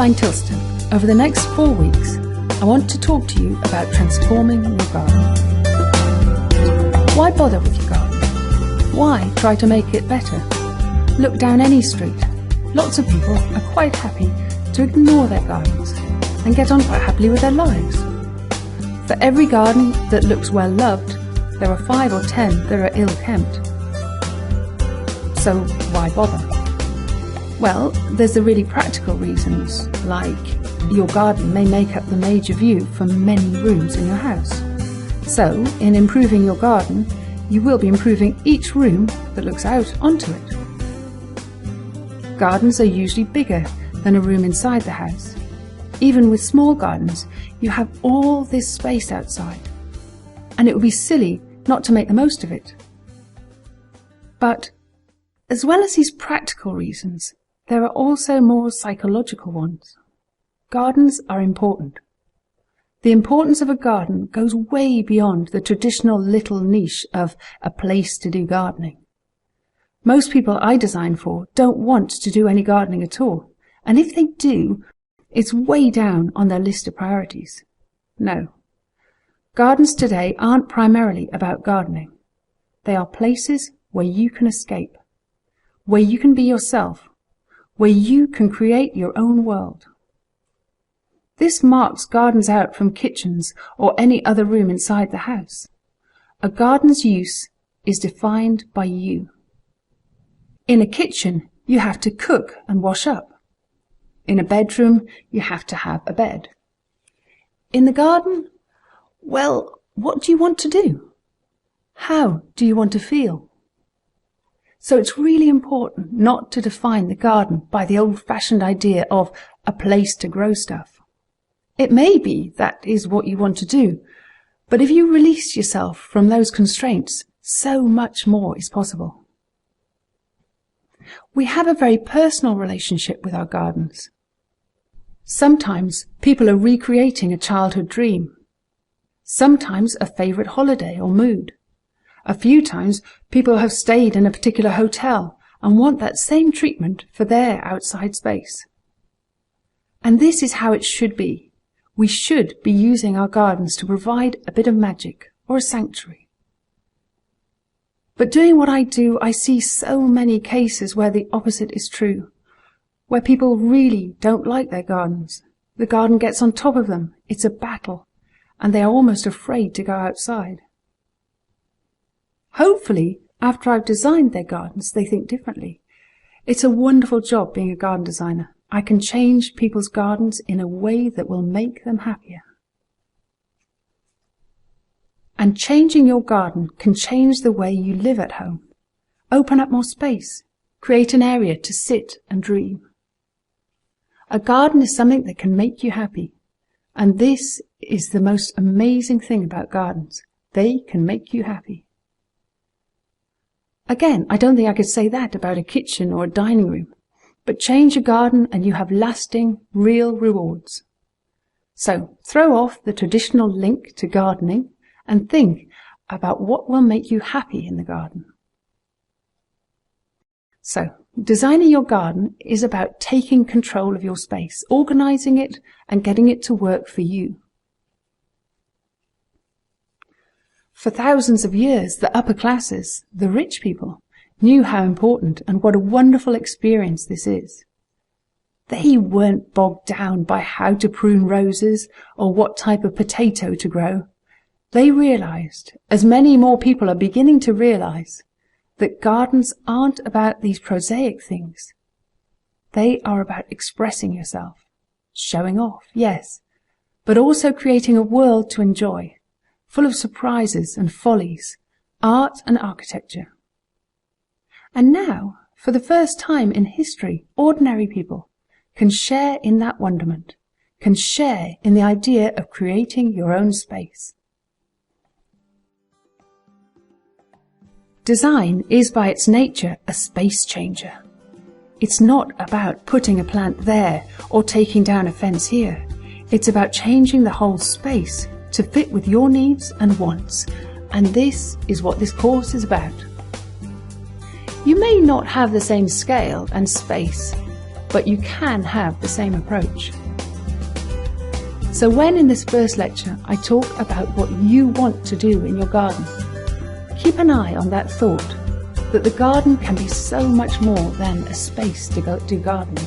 Caroline Tilston. Over the next 4 weeks, I want to talk to you about transforming your garden. Why bother with your garden? Why try to make it better? Look down any street. Lots of people are quite happy to ignore their gardens and get on quite happily with their lives. For every garden that looks well loved, there are 5 or 10 that are ill-kept. So why bother? Well, there's the really practical reasons, like your garden may make up the major view for many rooms in your house. So, in improving your garden, you will be improving each room that looks out onto it. Gardens are usually bigger than a room inside the house. Even with small gardens, you have all this space outside, and it would be silly not to make the most of it. But, as well as these practical reasons, there are also more psychological ones. Gardens are important. The importance of a garden goes way beyond the traditional little niche of a place to do gardening. Most people I design for don't want to do any gardening at all, and if they do, it's way down on their list of priorities. No. Gardens today aren't primarily about gardening. They are places where you can escape, where you can be yourself, where you can create your own world. This marks gardens out from kitchens or any other room inside the house. A garden's use is defined by you. In a kitchen, you have to cook and wash up. In a bedroom, you have to have a bed. In the garden, well, what do you want to do? How do you want to feel? So it's really important not to define the garden by the old-fashioned idea of a place to grow stuff. It may be that is what you want to do, but if you release yourself from those constraints, so much more is possible. We have a very personal relationship with our gardens. Sometimes people are recreating a childhood dream. Sometimes a favourite holiday or mood. A few times people have stayed in a particular hotel and want that same treatment for their outside space. And this is how it should be. We should be using our gardens to provide a bit of magic or a sanctuary. But doing what I do, I see so many cases where the opposite is true, where people really don't like their gardens. The garden gets on top of them, it's a battle, and they are almost afraid to go outside. Hopefully, after I've designed their gardens, they think differently. It's a wonderful job being a garden designer. I can change people's gardens in a way that will make them happier. And changing your garden can change the way you live at home. Open up more space. Create an area to sit and dream. A garden is something that can make you happy. And this is the most amazing thing about gardens. They can make you happy. Again, I don't think I could say that about a kitchen or a dining room. But change a garden and you have lasting, real rewards. So throw off the traditional link to gardening and think about what will make you happy in the garden. So, designing your garden is about taking control of your space, organising it and getting it to work for you. For thousands of years, the upper classes, the rich people, knew how important and what a wonderful experience this is. They weren't bogged down by how to prune roses or what type of potato to grow. They realised, as many more people are beginning to realise, that gardens aren't about these prosaic things. They are about expressing yourself, showing off, yes, but also creating a world to enjoy, full of surprises and follies, art and architecture. And now, for the first time in history, ordinary people can share in that wonderment, can share in the idea of creating your own space. Design is by its nature a space changer. It's not about putting a plant there or taking down a fence here. It's about changing the whole space to fit with your needs and wants, and this is what this course is about. You may not have the same scale and space, but you can have the same approach. So when in this first lecture I talk about what you want to do in your garden, keep an eye on that thought that the garden can be so much more than a space to go do gardening.